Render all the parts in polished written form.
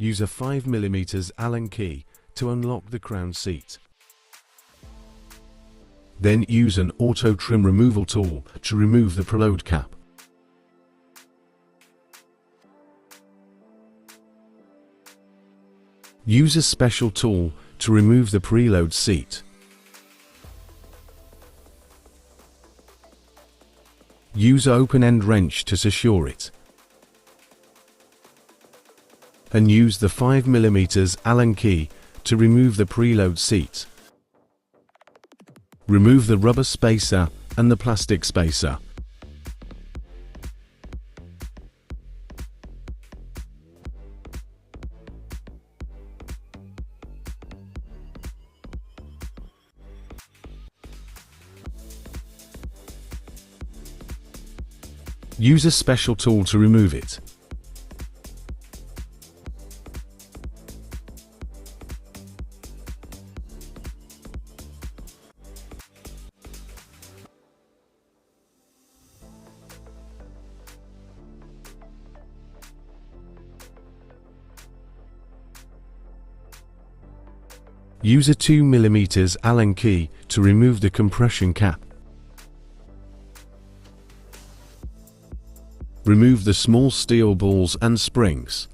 Use a 5mm Allen key to unlock the crown seat. Then use an auto trim removal tool to remove the preload cap. Use a special tool to remove the preload seat. Use an open-end wrench to secure it. And use the 5mm Allen key to remove the preload seat. Remove the rubber spacer and the plastic spacer. Use a special tool to remove it. Use a 2mm Allen key to remove the compression cap. Remove the small steel balls and springs.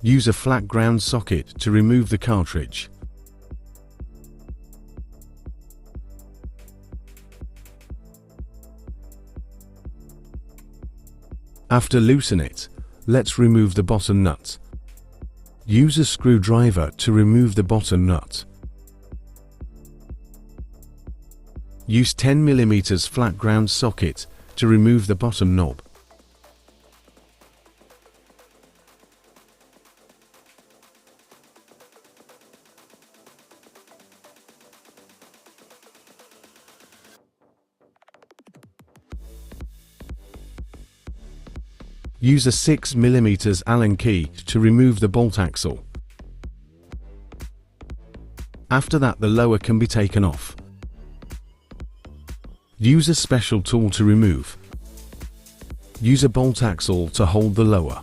Use a Flatground socket to remove the cartridge. After loosen it, let's remove the bottom nut. Use a screwdriver to remove the bottom nut. Use 10mm Flatground socket to remove the bottom knob. Use a 6mm Allen key to remove the bolt axle. After that, the lower can be taken off. Use a special tool to remove. Use a bolt axle to hold the lower.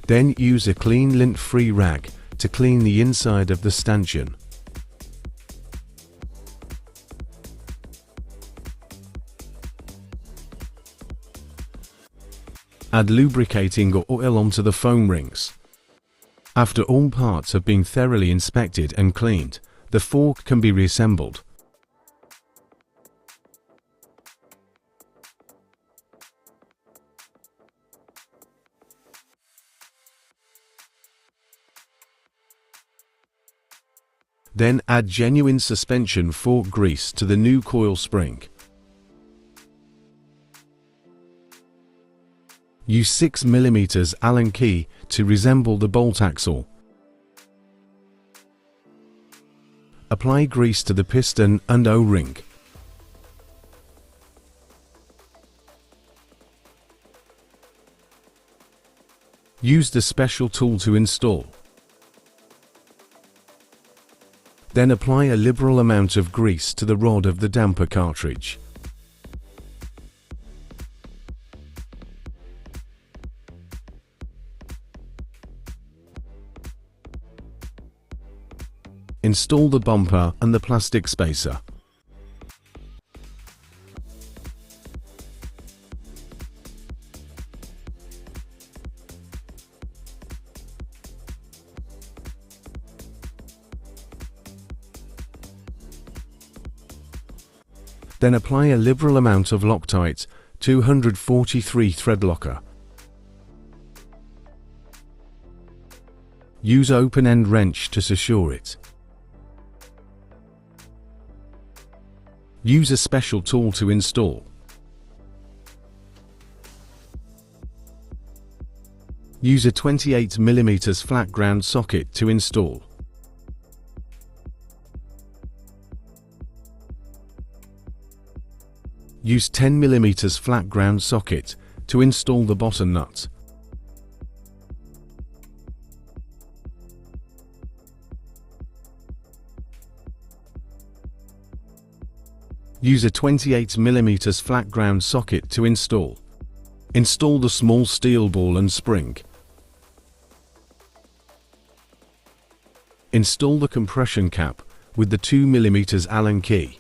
Then use a clean lint-free rag to clean the inside of the stanchion. Add lubricating oil onto the foam rings. After all parts have been thoroughly inspected and cleaned, the fork can be reassembled. Then add genuine suspension fork grease to the new coil spring. Use 6mm Allen key to reassemble the bolt axle. Apply grease to the piston and O-ring. Use the special tool to install. Then apply a liberal amount of grease to the rod of the damper cartridge. Install the bumper and the plastic spacer. Then apply a liberal amount of Loctite 243 thread locker. Use open-end wrench to secure it. Use a special tool to install. Use a 28mm Flatground socket to install. Use 10mm Flatground socket to install the bottom nut. Use a 28mm flat ground socket to install. Install the small steel ball and spring. Install the compression cap with the 2mm Allen key.